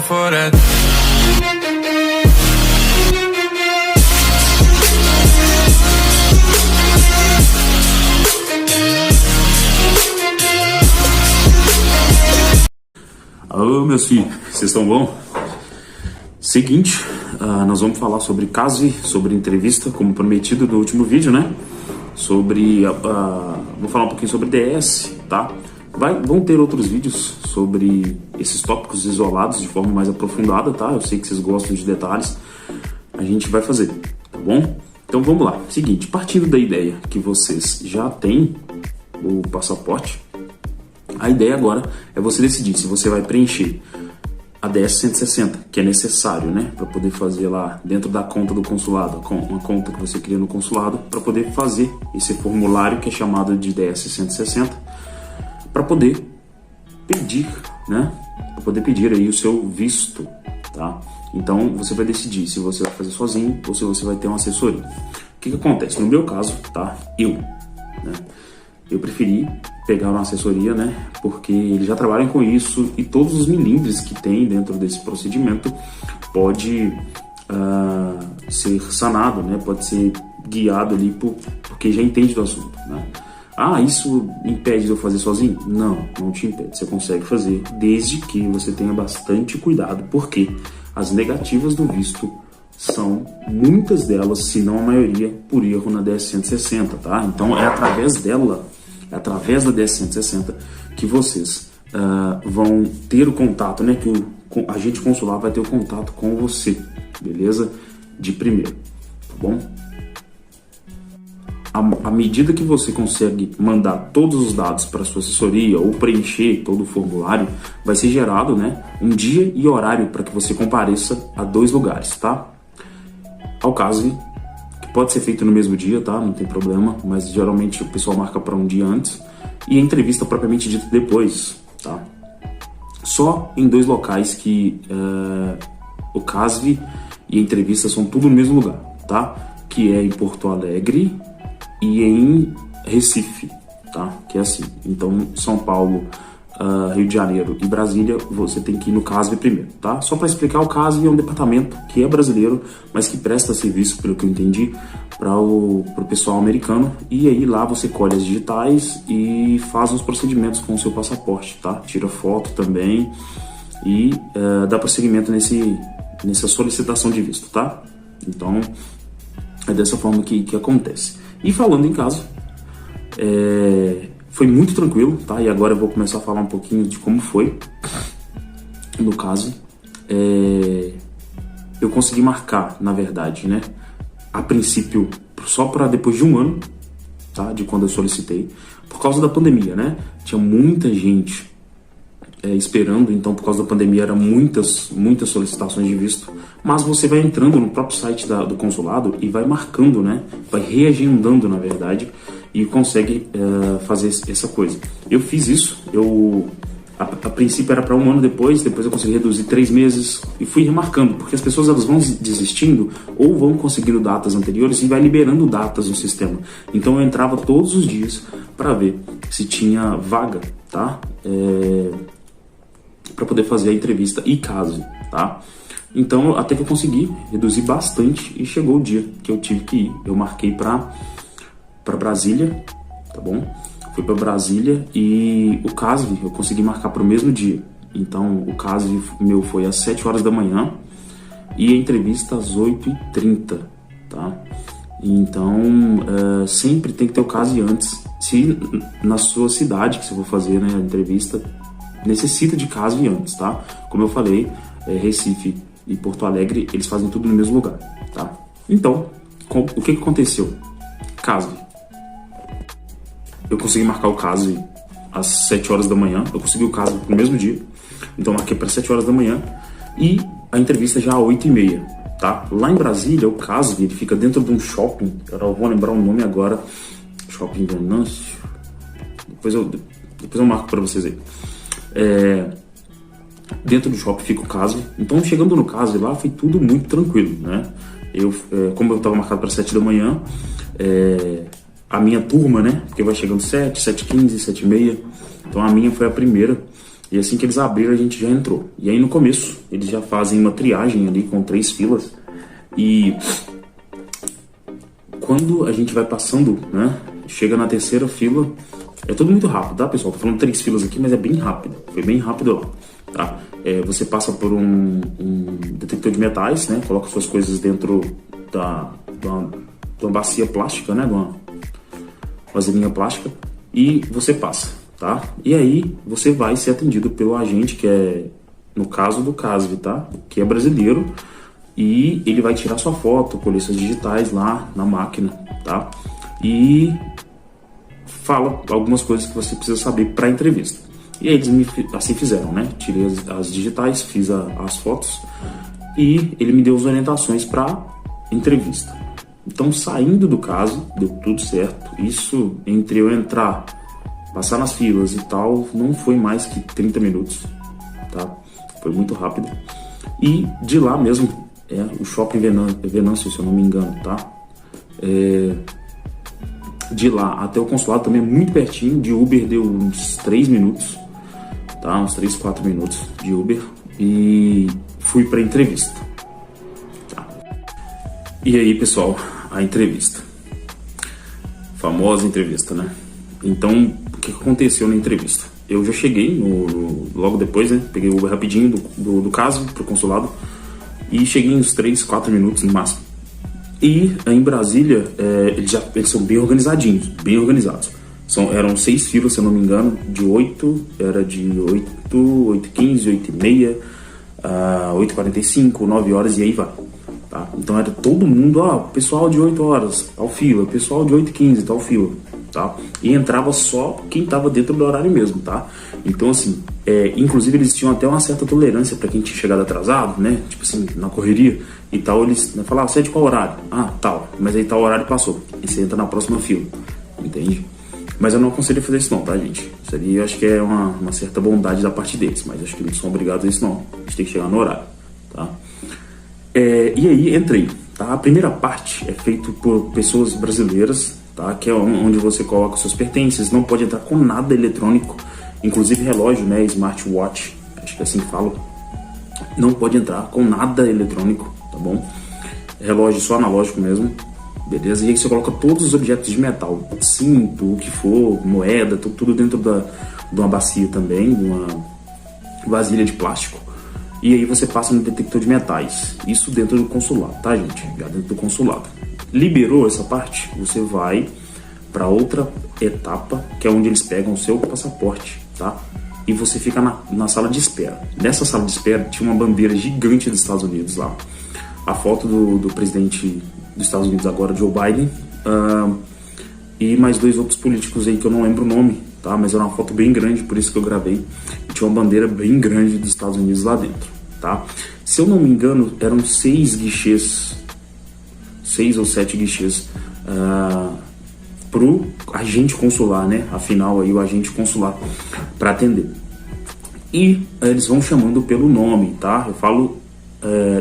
for that. Alô, meus filhos, vocês estão bom? Seguinte, nós vamos falar sobre caso, sobre entrevista, como prometido no último vídeo, né? Vou falar um pouquinho sobre DS, tá? Vão ter outros vídeos sobre esses tópicos isolados de forma mais aprofundada, tá? Eu sei que vocês gostam de detalhes, a gente vai fazer, tá bom? Então vamos lá. Seguinte, partindo da ideia que vocês já têm o passaporte, a ideia agora é você decidir se você vai preencher a DS 160, que é necessário, né, para poder fazer lá dentro da conta do consulado, uma conta que você cria no consulado, para poder fazer esse formulário que é chamado de DS 160, para poder pedir, né, para poder pedir aí o seu visto, tá? Então você vai decidir se você vai fazer sozinho ou se você vai ter uma assessoria. O que acontece? No meu caso, tá? Eu preferi pegar uma assessoria, né? Porque eles já trabalham com isso e todos os milindres que tem dentro desse procedimento pode ser sanado, né? Pode ser guiado ali por quem já entende do assunto, né? Isso impede de eu fazer sozinho? Não te impede. Você consegue fazer desde que você tenha bastante cuidado, porque as negativas do visto são muitas delas, se não a maioria, por erro na DS 160, tá? Então é através da DS 160 que vocês vão ter o contato, né? Que o agente consular vai ter o contato com você, beleza? De primeiro, tá bom? À medida que você consegue mandar todos os dados para sua assessoria ou preencher todo o formulário, vai ser gerado, né, um dia e horário para que você compareça a 2 lugares, tá? Ao caso, que pode ser feito no mesmo dia, tá? Não tem problema, mas geralmente o pessoal marca para um dia antes, e a entrevista propriamente dita depois, tá? Só em 2 locais que o CASV e a entrevista são tudo no mesmo lugar, tá? Que é em Porto Alegre e em Recife, tá? Que é assim. Então, São Paulo, Rio de Janeiro e Brasília, você tem que ir no CASV primeiro, tá? Só para explicar, o CASV é um departamento que é brasileiro, mas que presta serviço, pelo que eu entendi, para o pessoal americano. E aí lá você colhe as digitais e faz os procedimentos com o seu passaporte, tá? Tira foto também e dá prosseguimento nessa solicitação de visto, tá? Então, é dessa forma que acontece. E falando em caso, foi muito tranquilo, tá? E agora eu vou começar a falar um pouquinho de como foi. No caso, eu consegui marcar, na verdade, né? A princípio, só para depois de 1 ano, tá? De quando eu solicitei, por causa da pandemia, né? Tinha muita gente esperando, então por causa da pandemia eram muitas solicitações de visto, mas você vai entrando no próprio site do consulado e vai marcando, né? Vai reagendando, na verdade, e consegue fazer essa coisa. Eu fiz isso, a princípio era para 1 ano, depois eu consegui reduzir 3 meses e fui remarcando, porque as pessoas elas vão desistindo ou vão conseguindo datas anteriores e vai liberando datas no sistema. Então eu entrava todos os dias para ver se tinha vaga, tá? Para poder fazer a entrevista e caso, tá? Então, até que eu consegui reduzir bastante e chegou o dia que eu tive que ir. Eu marquei para Brasília, tá bom? Fui para Brasília e o CASV eu consegui marcar para o mesmo dia. Então, o CASV meu foi às 7 horas da manhã e a entrevista às 8h30, tá? Então, sempre tem que ter o CASV antes. Se na sua cidade que você for fazer, né, a entrevista, necessita de CASV antes, tá? Como eu falei, Recife e Porto Alegre, eles fazem tudo no mesmo lugar, tá? Então, o que aconteceu? CASV. Eu consegui marcar o CASV às 7 horas da manhã, eu consegui o CASV no mesmo dia, então marquei para 7 horas da manhã e a entrevista já às 8h30, tá? Lá em Brasília, o CASV, ele fica dentro de um shopping, eu vou lembrar o nome agora, Shopping Venâncio, depois eu marco para vocês aí. Dentro do shopping fica o CASV. Então, chegando no CASV lá, foi tudo muito tranquilo, né? Como eu estava marcado para 7 da manhã, a minha turma, né? Porque vai chegando 7, 7h15, 7h30. Então, a minha foi a primeira E assim que eles abriram, a gente já entrou. E aí no começo, eles já fazem uma triagem ali com 3 filas. E quando a gente vai passando, né, chega na terceira fila, é tudo muito rápido, tá, pessoal? Tô falando 3 filas aqui, mas é bem rápido. Foi bem rápido lá, tá? Você passa por um detector de metais, né? Coloca suas coisas dentro de uma bacia plástica, né? De uma vasilhinha plástica. E você passa, tá? E aí você vai ser atendido pelo agente, que é, no caso do CASV, tá? Que é brasileiro. E ele vai tirar sua foto, colher suas digitais lá na máquina, tá? E fala algumas coisas que você precisa saber para a entrevista. E aí eles assim fizeram, né? Tirei as digitais, fiz as fotos e ele me deu as orientações para entrevista. Então, saindo do caso, deu tudo certo. Isso, entre eu entrar, passar nas filas e tal, não foi mais que 30 minutos, tá? Foi muito rápido. E de lá mesmo, o Shopping Venâncio, se eu não me engano, tá? De lá até o consulado também é muito pertinho. De Uber deu uns 3 minutos, tá? Uns 3, 4 minutos de Uber. E fui pra entrevista, tá? E aí, pessoal, a entrevista. Famosa entrevista, né? Então, o que aconteceu na entrevista? Eu já cheguei logo depois, né? Peguei o Uber rapidinho do caso pro consulado. E cheguei uns 3, 4 minutos no máximo. E em Brasília, eles são bem organizadinhos, bem organizados. Eram 6 filas, se eu não me engano, era de 8h15, 8h30, 8h45, 9 horas e aí vai. Tá? Então era todo mundo, pessoal de 8 horas, tal fila, pessoal de 8h15, tal fila. Tá? E entrava só quem estava dentro do horário mesmo, tá? Então, assim, inclusive eles tinham até uma certa tolerância para quem tinha chegado atrasado, né? Tipo assim, na correria e tal, eles falavam, você é de qual horário? Tal, mas aí tal horário passou, e você entra na próxima fila, entende? Mas eu não aconselho a fazer isso não, tá, gente? Isso ali eu acho que é uma certa bondade da parte deles, mas acho que não são obrigados a isso não, a gente tem que chegar no horário, tá? E aí entrei, tá? A primeira parte é feita por pessoas brasileiras, tá? Que é onde você coloca seus pertences, não pode entrar com nada eletrônico, inclusive relógio, né? Smartwatch, acho que é assim que fala. Não pode entrar com nada eletrônico, tá bom? Relógio só analógico mesmo, beleza? E aí você coloca todos os objetos de metal, cinto, o que for, moeda, tudo dentro de uma bacia também, de uma vasilha de plástico. E aí você passa no detector de metais, isso dentro do consulado, tá, gente? Já dentro do consulado. Liberou essa parte, você vai para outra etapa, que é onde eles pegam o seu passaporte, tá? E você fica na sala de espera. Nessa sala de espera tinha uma bandeira gigante dos Estados Unidos lá. A foto do presidente dos Estados Unidos agora, Joe Biden, e mais 2 outros políticos aí que eu não lembro o nome, tá? Mas era uma foto bem grande, por isso que eu gravei. E tinha uma bandeira bem grande dos Estados Unidos lá dentro, tá? Se eu não me engano, eram 6 guichês, 6 ou 7 guichês pro agente consular, né? Afinal, aí o agente consular para atender. E eles vão chamando pelo nome, tá? Eu falo,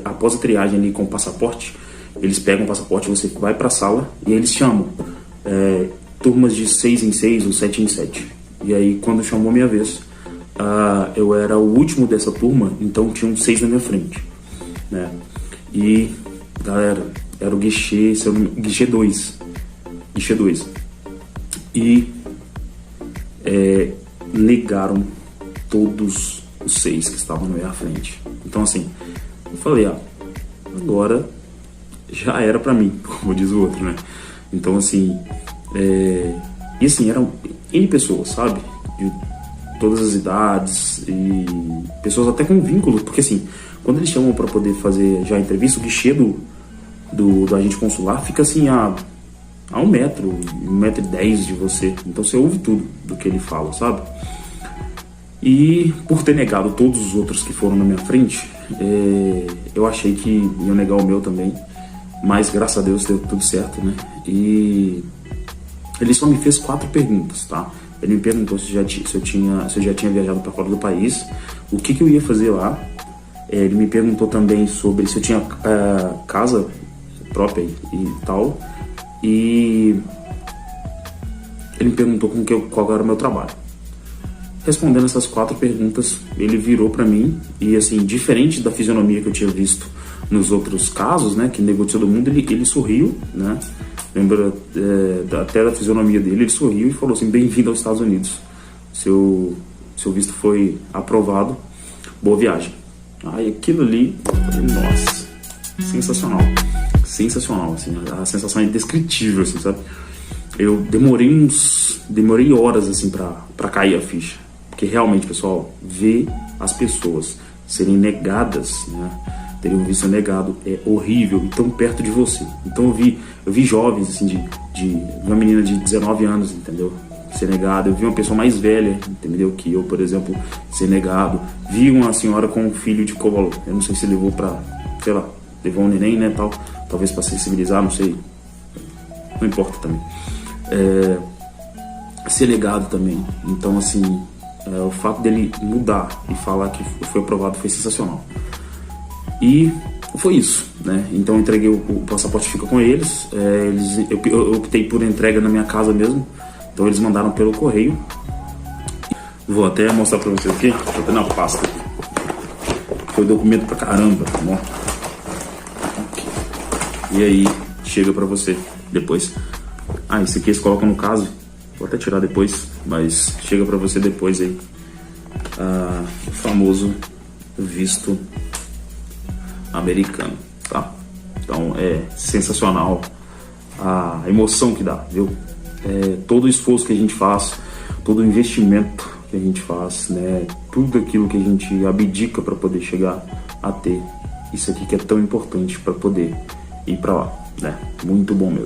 após a triagem ali com o passaporte, eles pegam o passaporte, você vai para a sala e eles chamam turmas de 6 em 6 ou 7 em 7. E aí, quando chamou a minha vez, eu era o último dessa turma, então tinham 6 na minha frente, né? E, galera, era o guichê 2. Guichê 2. E negaram todos os 6 que estavam na minha frente. Então, assim, eu falei, agora já era pra mim, como diz o outro, né? Então, assim, e assim, eram N pessoas, sabe? De todas as idades e pessoas até com vínculos, porque assim, quando eles chamam pra poder fazer já a entrevista, o guichê do agente consular fica assim a 1 metro, 1,10 m de você. Então você ouve tudo do que ele fala, sabe? E por ter negado todos os outros que foram na minha frente, eu achei que iam negar o meu também. Mas graças a Deus deu tudo certo, né? E ele só me fez 4 perguntas, tá? Ele me perguntou se eu já tinha viajado para fora do país, o que eu ia fazer lá. Ele me perguntou também sobre se eu tinha casa própria e tal. E ele me perguntou qual era o meu trabalho. respondendo essas 4 perguntas, ele virou para mim e, assim, diferente da fisionomia que eu tinha visto nos outros casos, né, que negou de todo mundo, ele sorriu, né, lembra até da fisionomia dele, ele sorriu e falou assim: bem-vindo aos Estados Unidos, seu visto foi aprovado, boa viagem. Aí aquilo ali, nossa, sensacional, assim, a sensação é indescritível, assim, sabe? Eu demorei horas, assim, pra cair a ficha, porque realmente, pessoal, ver as pessoas serem negadas, né, terem um visto negado é horrível e tão perto de você. Então eu vi jovens, assim, de uma menina de 19 anos, entendeu, ser negado. Eu vi uma pessoa mais velha, entendeu, que eu, por exemplo, ser negado. Vi uma senhora com um filho de colo, eu não sei se levou pra, sei lá, levou um neném, né, tal, talvez pra sensibilizar, não sei, não importa também. Ser negado também. Então, assim, o fato dele mudar e falar que foi aprovado foi sensacional. E foi isso, né? Então eu entreguei o passaporte, fica com eles. Eu optei por entrega na minha casa mesmo. Então eles mandaram pelo correio. Vou até mostrar pra vocês aqui. Tô tendo a pasta aqui. Foi documento pra caramba, tá bom? E aí chega pra você depois. Isso aqui eles colocam no caso. Vou até tirar depois, mas chega pra você depois aí. O famoso visto americano, tá? Então é sensacional a emoção que dá, viu? Todo o esforço que a gente faz, todo o investimento que a gente faz, né? Tudo aquilo que a gente abdica para poder chegar a ter isso aqui que é tão importante para poder ir para lá, né? Muito bom mesmo.